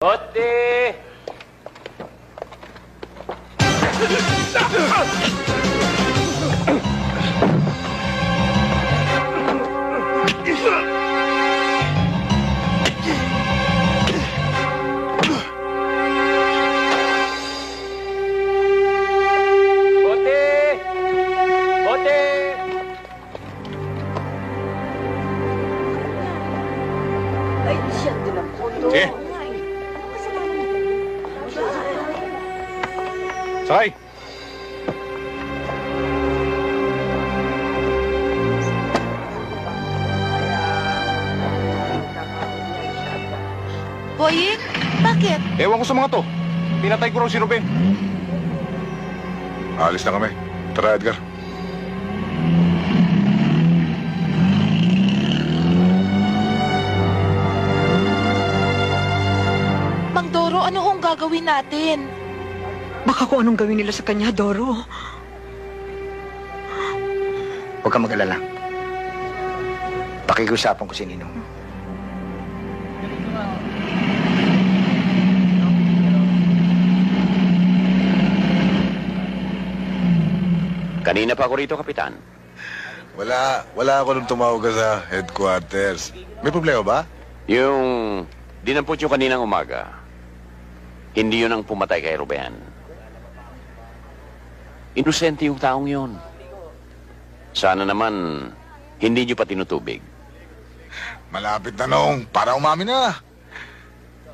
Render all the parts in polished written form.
Bote! Bote! Bote! Ay, siya din ang puto. Sige. Sakay! Boying, bakit? Ewan ko sa mga to. Pinatay ko raw si Ruben. Alis na kami. Tara, Edgar. Mang Doro, ano hong gagawin natin? Baka kung anong gawin nila sa kanya, Doro. Huwag kang mag-alala. Pakikiusapan ko si Ninong. Kanina pa ako rito, Kapitan. Wala ako nung tumawag ka sa headquarters. May problema ba? Yung dinampot yung kaninang umaga, hindi yun ang pumatay kay Ruben. Inosente yung taong yun. Sana naman, hindi nyo pa tinutubig. Malapit na noong, para umamin na.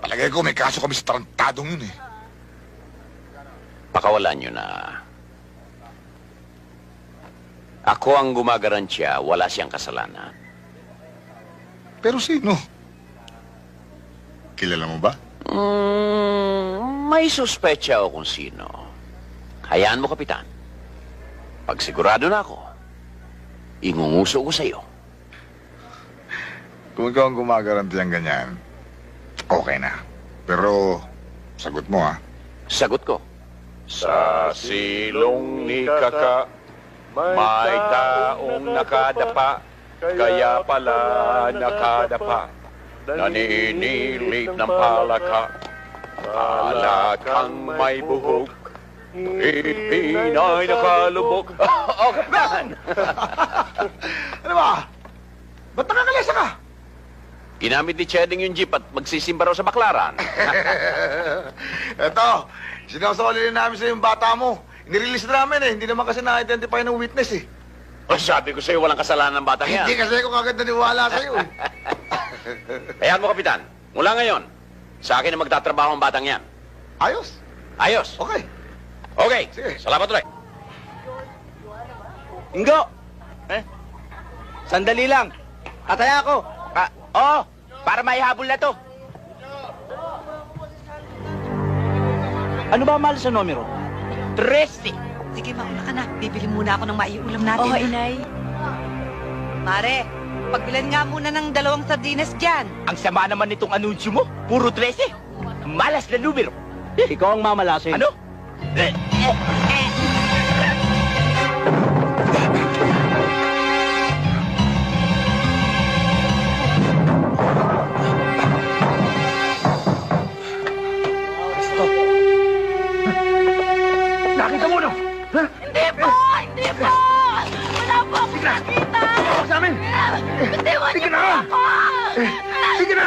Palagay ko may kaso kami sa tarantadong yun eh. Pakawalan nyo na. Ako ang gumagaransya, wala siyang kasalanan. Pero sino? Kilala mo ba? May suspecha ako kung sino. Hayaan mo, Kapitan. Pag sigurado na ako, ingunguso ko sa'yo. Kung ikaw ang gumagaranti ang ganyan, okay na. Pero, sagot mo ah. Sagot ko. Sa silong ni Kaka, may taong nakadapa, kaya pala nakadapa. Naninilip ng palaka, palakang may buhok, ipinay nakalubok. Oh, Kapitan! Ano ba? Ba't nakakalesa ka? Ginamit ni Cheding yung jeep at magsisimba raw sa baklaran. Eto, sinasoli namin sa yung bata mo. Nirelease na namin eh. Hindi naman kasi na-identify ng witness eh. O sabi ko sa'yo, walang kasalanan ng batang yan. Hindi kasi ako kagad naniwala sa'yo eh. Hayaan mo, Kapitan. Mula ngayon, sa akin na magtatrabaho ang batang yan. Ayos. Ayos. Okay. Okay. Sige. Salamat ulit. Ingo! Sandali lang. Ataya ako. Oo, para maihabol na to. Ano ba ang mahal sa numero? 13. Sige, mauna ka na. Bibili muna ako ng maiulam natin. Oo, inay. Mare, pagbilan nga muna ng 2 sardinas dyan. Ang sama naman nitong anunsyo mo. Puro 13. Malas na numero. Ikaw ang mamalasin. Ano? Nakita mo, no? Hindi po! Hindi po! Wala po akong nakita! Sa amin! Bitiwan niyo po ako! Sige na!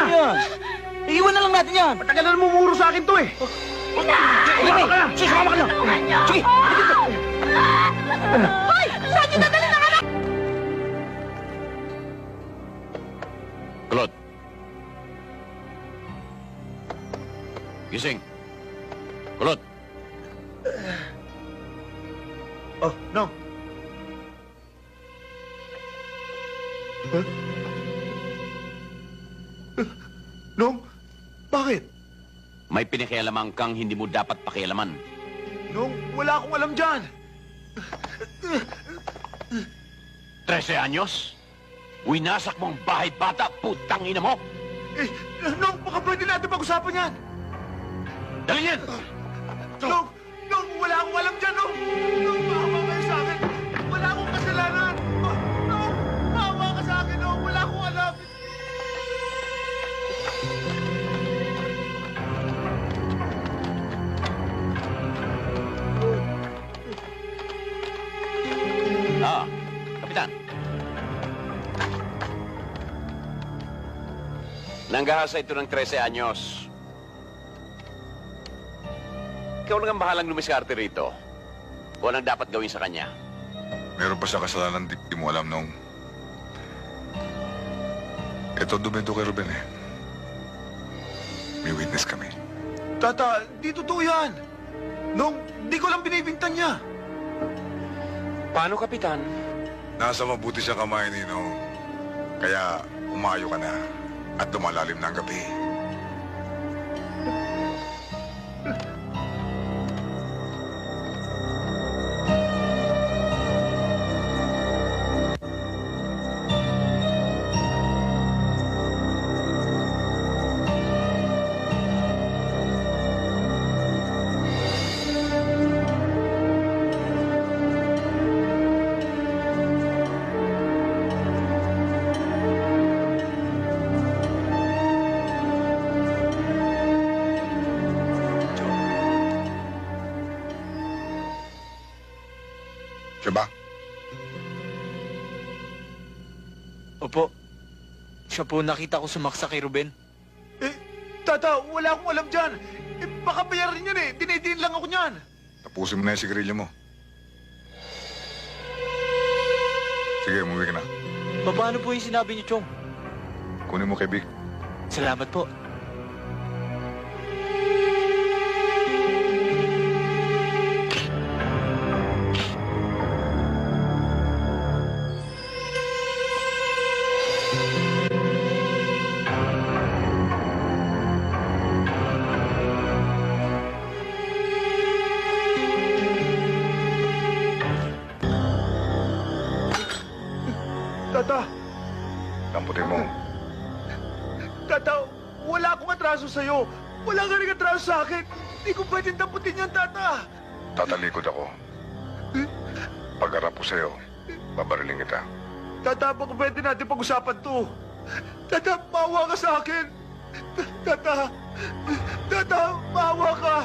Iiwan na lang natin yan. Matagal na namumuro sa akin to eh. Sige, sumama ka na. Tulungan niyo Sige, ako! Hoy! Saan niyo dadali ng anak? Claude. Gising. Claude. Oh, no. Huh? Nong, bakit? May pinakialaman kang hindi mo dapat pakialaman. Nong, wala akong alam dyan. 13 anyos? Winasak mo ang bahay bata, putang ina mo! Eh, Nong, baka pwede natin pag-usapan yan. Dali yan! Nong, wala akong alam dyan, Nong. Nong, maawa kayo sa akin. Wala akong kasalanan. Nong, maawa ka sa akin, Nong. Wala akong alam. Nanggahasa ito ng 13 anyos. Ikaw lang ang bahalang lumiskarte rito. O anong dapat gawin sa kanya? Meron pa siya kasalanan di mo alam nung... Ito, dumento kay Ruben eh. May witness kami. Tata, di totoo yan. Nung di ko lang binibintan niya. Paano, Kapitan? Nasa mabuti siya kamay ni Nong. Kaya umayo ka na at lumalalim na ang gabi. Siya ba? Opo. Siya po nakita ko sumaksa kay Ruben. Eh, Tata, wala akong alam dyan. Eh, baka bayarin yan eh. Dinidiin lang ako niyan. Tapusin mo na yung sigarilyo mo. Sige, umuwi ka na. Paano po yung sinabi niyo, Chong? Kunin mo kay Vic. Salamat po. Tata, Lamputin mo. Tata, wala akong atraso sa'yo. Wala ka rin atraso sa akin. Hindi ko pwedeng damputin yan, Tata. Tatalikod ako. Pag-arap ko sa'yo, babariling kita. Tata, baka pwede natin pag-usapan to. Tata, maawa ka sa akin. Tata, maawa ka.